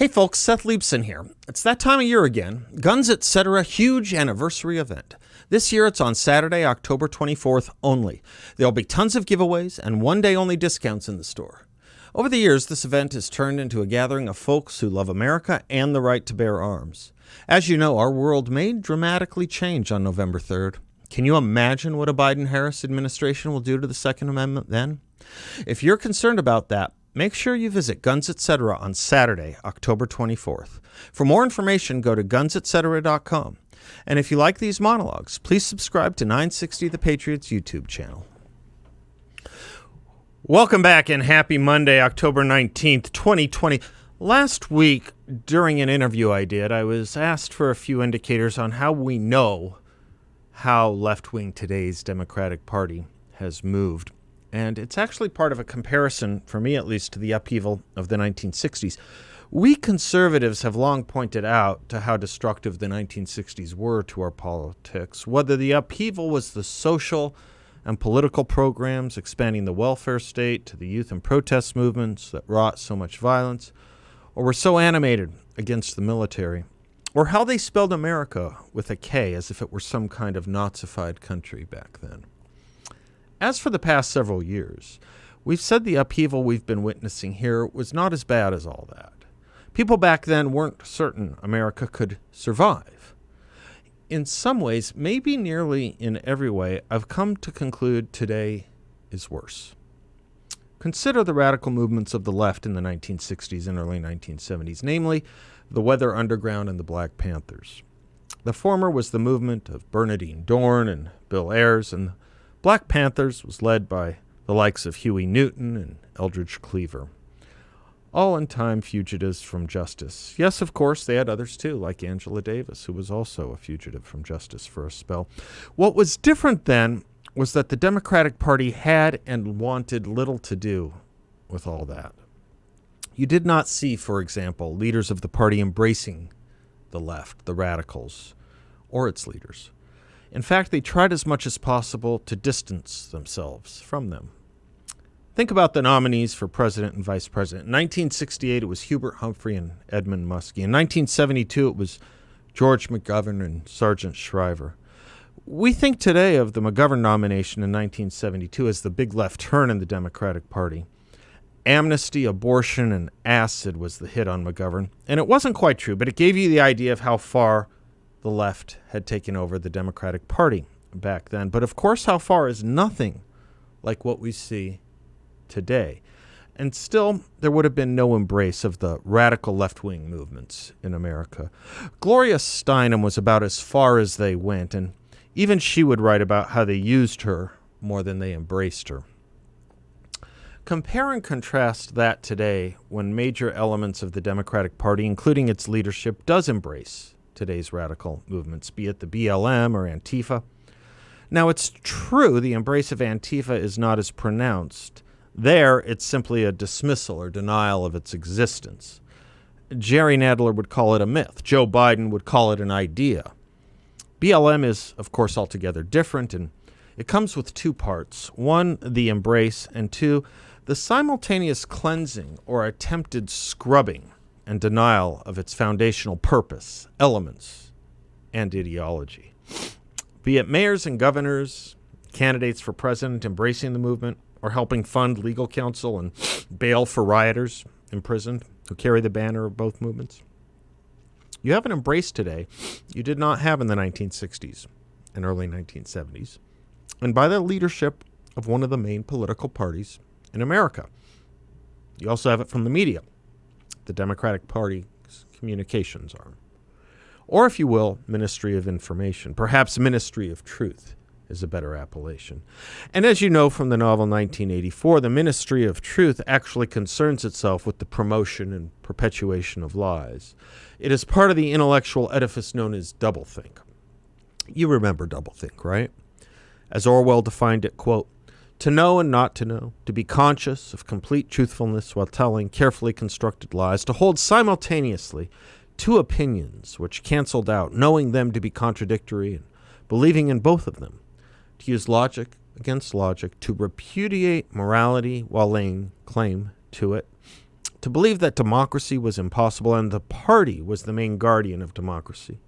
Hey folks, Seth here. It's that time of year again. Guns Etc. huge anniversary event. This year it's on Saturday, October 24th only. There'll be tons of giveaways and one-day only discounts in the store. Over the years, this event has turned into a gathering of folks who love America and the right to bear arms. As you know, our world may dramatically change on November 3rd. Can you imagine what a Biden-Harris administration will do to the Second Amendment then? If you're concerned about that, make sure you visit Guns Etc. on Saturday, October 24th. For more information, go to gunsetcetera.com. And if you like these monologues, please subscribe to 960 The Patriots YouTube channel. Welcome back and happy Monday, October 19th, 2020. Last week, during an interview I did, I was asked for a few indicators on how we know how left-wing today's Democratic Party has moved. And it's actually part of a comparison, for me at least, to the upheaval of the 1960s. We conservatives have long pointed out to how destructive the 1960s were to our politics, whether the upheaval was the social and political programs expanding the welfare state to the youth and protest movements that wrought so much violence, or were so animated against the military, or how they spelled America with a K as if it were some kind of Nazified country back then. As for the past several years, we've said the upheaval we've been witnessing here was not as bad as all that. People back then weren't certain America could survive. In some ways, maybe nearly in every way, I've come to conclude today is worse. Consider the radical movements of the left in the 1960s and early 1970s, namely the Weather Underground and the Black Panthers. The former was the movement of Bernardine Dohrn and Bill Ayers, and Black Panthers was led by the likes of Huey Newton and Eldridge Cleaver, all in time fugitives from justice. Yes, of course, they had others too, like Angela Davis, who was also a fugitive from justice for a spell. What was different then was that the Democratic Party had and wanted little to do with all that. You did not see, for example, leaders of the party embracing the left, the radicals, or its leaders. In fact, they tried as much as possible to distance themselves from them. Think about the nominees for president and vice president. In 1968, it was Hubert Humphrey and Edmund Muskie. In 1972, it was George McGovern and Sargent Shriver. We think today of the McGovern nomination in 1972 as the big left turn in the Democratic Party. Amnesty, abortion, and acid was the hit on McGovern. And it wasn't quite true, but it gave you the idea of how far the left had taken over the Democratic Party back then. But of course, how far is nothing like what we see today. And still, there would have been no embrace of the radical left-wing movements in America. Gloria Steinem was about as far as they went, and even she would write about how they used her more than they embraced her. Compare and contrast that today when major elements of the Democratic Party, including its leadership, does embrace today's radical movements, be it the BLM or Antifa. Now, it's true the embrace of Antifa is not as pronounced. There, it's simply a dismissal or denial of its existence. Jerry Nadler would call it a myth. Joe Biden would call it an idea. BLM is, of course, altogether different, and it comes with two parts. One, the embrace, and two, the simultaneous cleansing or attempted scrubbing and denial of its foundational purpose, elements, and ideology. Be it mayors and governors, candidates for president embracing the movement, or helping fund legal counsel and bail for rioters imprisoned who carry the banner of both movements. You have an embrace today you did not have in the 1960s and early 1970s, and by the leadership of one of the main political parties in America. You also have it from the media, the Democratic Party's communications arm. Or, if you will, Ministry of Information. Perhaps Ministry of Truth is a better appellation. And as you know from the novel 1984, the Ministry of Truth actually concerns itself with the promotion and perpetuation of lies. It is part of the intellectual edifice known as doublethink. You remember doublethink, right? As Orwell defined it, quote, to know and not to know, to be conscious of complete truthfulness while telling carefully constructed lies, to hold simultaneously two opinions which canceled out, knowing them to be contradictory and believing in both of them, to use logic against logic, to repudiate morality while laying claim to it, to believe that democracy was impossible and the party was the main guardian of democracy,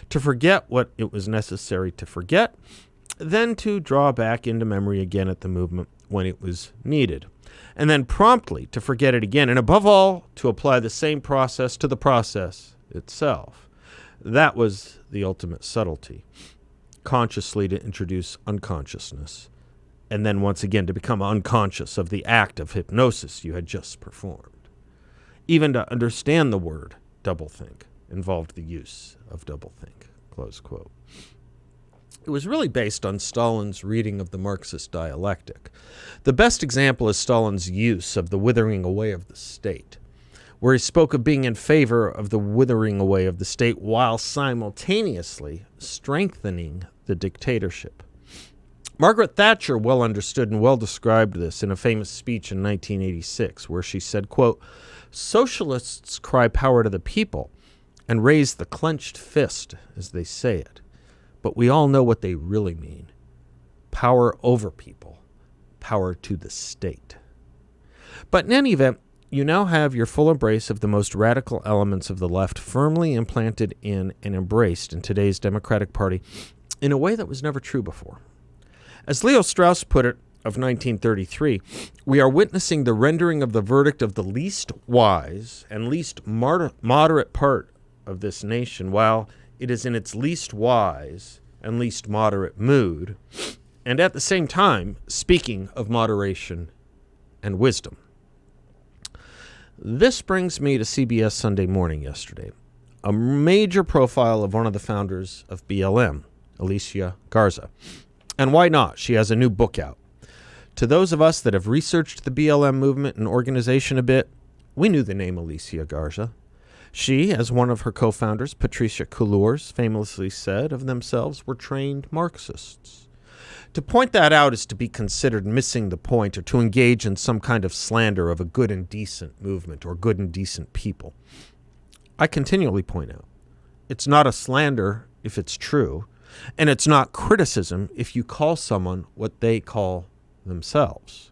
to forget what it was necessary to forget, then to draw back into memory again at the movement when it was needed, and then promptly to forget it again, and above all, to apply the same process to the process itself. That was the ultimate subtlety, consciously to introduce unconsciousness, and then once again to become unconscious of the act of hypnosis you had just performed. Even to understand the word doublethink involved the use of doublethink, close quote. It was really based on Stalin's reading of the Marxist dialectic. The best example is Stalin's use of the withering away of the state, where he spoke of being in favor of the withering away of the state while simultaneously strengthening the dictatorship. Margaret Thatcher well understood and well described this in a famous speech in 1986, where she said, quote, "Socialists cry power to the people and raise the clenched fist as they say it. But we all know what they really mean. Power over people. Power to the state." But in any event, you now have your full embrace of the most radical elements of the left firmly implanted in and embraced in today's Democratic Party in a way that was never true before. As Leo Strauss put it of 1933, we are witnessing the rendering of the verdict of the least wise and least moderate part of this nation, while it is in its least wise and least moderate mood, and at the same time speaking of moderation and wisdom. This brings me to CBS Sunday Morning yesterday, a major profile of one of the founders of BLM, Alicia Garza. And why not? She has a new book out. To those of us that have researched the BLM movement and organization a bit, we knew the name Alicia Garza. She, as one of her co-founders, Patricia Couleurs, famously said of themselves, were trained Marxists. To point that out is to be considered missing the point or to engage in some kind of slander of a good and decent movement or good and decent people. I continually point out, it's not a slander if it's true, and it's not criticism if you call someone what they call themselves.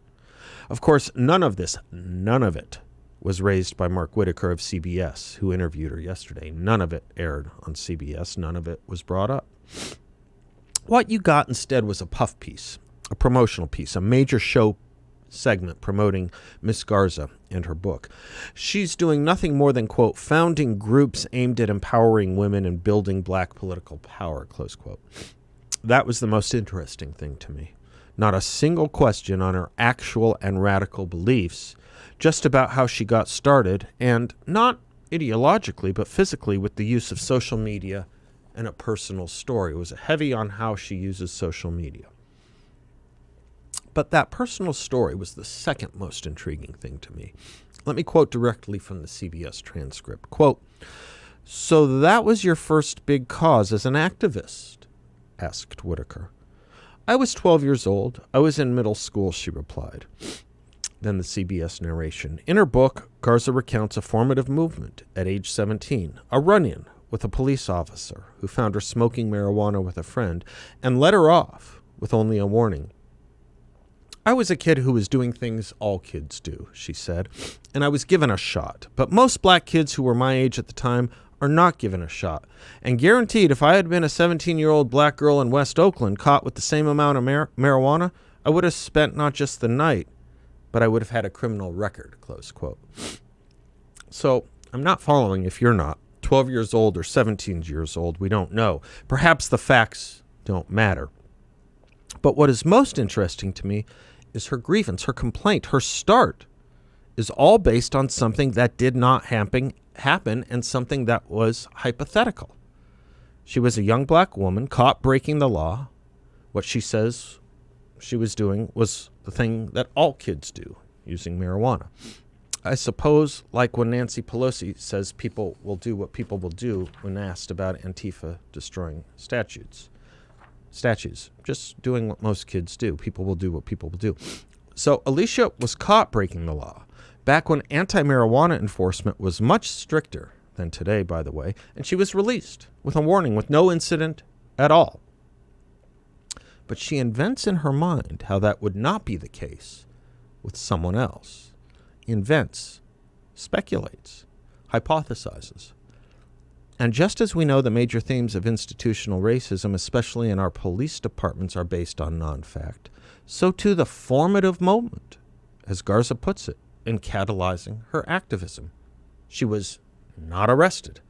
Of course, none of it, was raised by Mark Whitaker of CBS, who interviewed her yesterday. None of it aired on CBS. None of it was brought up. What you got instead was a puff piece, a promotional piece, a major show segment promoting Miss Garza and her book. She's doing nothing more than, quote, founding groups aimed at empowering women and building black political power, close quote. That was the most interesting thing to me. Not a single question on her actual and radical beliefs, just about how she got started, and not ideologically, but physically with the use of social media and a personal story. It was heavy on how she uses social media. But that personal story was the second most intriguing thing to me. Let me quote directly from the CBS transcript. Quote, "So that was your first big cause as an activist?" asked Whitaker. "I was 12 years old. I was in middle school," she replied. Then the CBS narration. In her book, Garza recounts a formative movement at age 17, a run-in with a police officer who found her smoking marijuana with a friend and let her off with only a warning. "I was a kid who was doing things all kids do," she said, "and I was given a shot. But most black kids who were my age at the time are not given a shot. And guaranteed, if I had been a 17-year-old black girl in West Oakland caught with the same amount of marijuana, I would have spent not just the night, but I would have had a criminal record," close quote. So I'm not following if you're not. 12 years old or 17 years old, we don't know. Perhaps the facts don't matter. But what is most interesting to me is her grievance, her complaint, her start is all based on something that did not happen and something that was hypothetical. She was a young black woman caught breaking the law. What she says she was doing was the thing that all kids do, using marijuana. I suppose, like when Nancy Pelosi says people will do what people will do when asked about Antifa destroying statues, just doing what most kids do. People will do what people will do. So Alicia was caught breaking the law back when anti-marijuana enforcement was much stricter than today, by the way, and she was released with a warning, with no incident at all. But she invents in her mind how that would not be the case with someone else. Invents speculates, hypothesizes. And just as we know the major themes of institutional racism, especially in our police departments, are based on non-fact, so too the formative moment, as Garza puts it, in catalyzing her activism. She was not arrested.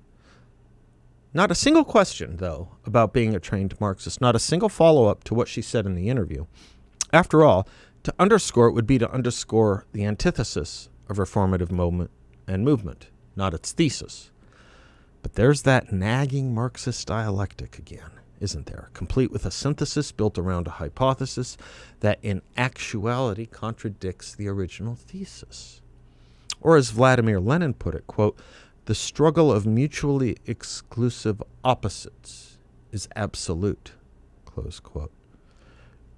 Not a single question, though, about being a trained Marxist, not a single follow-up to what she said in the interview. After all, to underscore it would be to underscore the antithesis of her formative moment and movement, not its thesis. But there's that nagging Marxist dialectic again, isn't there? Complete with a synthesis built around a hypothesis that in actuality contradicts the original thesis. Or as Vladimir Lenin put it, quote, "The struggle of mutually exclusive opposites is absolute," close quote.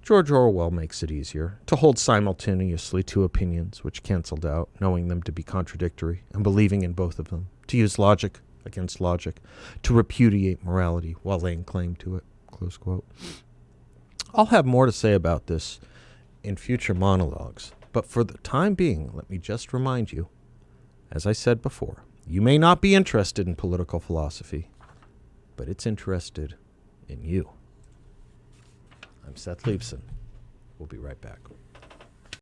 George Orwell makes it easier to hold simultaneously two opinions which canceled out, knowing them to be contradictory and believing in both of them, to use logic against logic, to repudiate morality while laying claim to it, close quote. I'll have more to say about this in future monologues, but for the time being, let me just remind you, as I said before, you may not be interested in political philosophy, but it's interested in you. I'm Seth Leibson. We'll be right back.